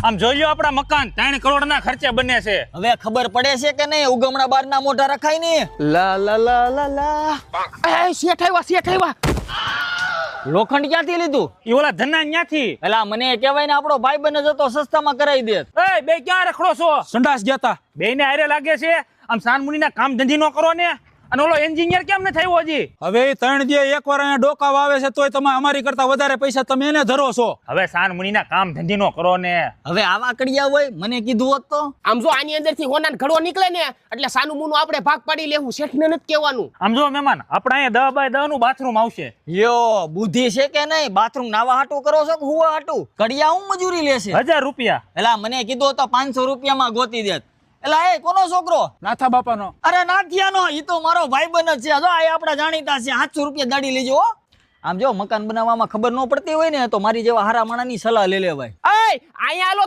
આમ જોઈ લ્યો આપડા મકાન 3 કરોડના ખર્ચે બને છે. હવે ખબર પડે છે કે નહીં ઉગમણા બારના મોઢા રખાય ને લા લા લા લા લા એ શેઠ આવ્યા લોખંડ ક્યાંથી લીધું ઈ ઓલા ધના ન્યાથી. એલા મને કહેવાય ને આપણો ભાઈ બને જતો સસ્તામાં કરાવી દે. એ બે ક્યાં રખડો છો? સંડાસ જતા બેયને હારે લાગે છે. આમ સાનમુનીના કામ ધંધી નો કરો ને. અને ઓલો એન્જિનિયર કેમ ન થયો હજી? હવે એ 3 દી એકવાર અહીંયા ડોકા વાવે છે તોય તમે અમારી કરતા વધારે પૈસા તમે એને ધરો છો. હવે સાનમુનીના કામ ધંધી નો કરો ને. હવે આવા કડિયા હોય મને કીધું હોત તો આમ જો આની અંદરથી હોનાનો ઘડો નીકળે ને એટલે સાનું મુનું આપણે ભાગ પાડી લેવું, શેઠને નથી કહેવાનું. આમ જો મહેમાન આપણા અહીંયા 10 બાય 10 નું બાથરૂમ આવશે. યો બુદ્ધિ છે કે નહીં બાથરૂમ નાવા હાટું કરો છો કે હુવા હાટું કડિયા હું મજૂરી લેશે 1000 રૂપિયા. એલા મને કીધું તો 500 રૂપિયામાં ગોતી દેત. એલા એ કોનો છોકરો? નાથા બાપાનો. અરે નાથિયાનો ઈ તો મારો ભાઈબંધ જ છે. જો આ આપડા જાણીતા છે. 700 રૂપિયા દાડી લેજો હો. આમ જો મકાન બનાવવામાં ખબર ન પડતી હોય ને તો મારી જેવા હારા માણાની સલાહ લઈ લે ભાઈ. એ અહીંયા આલો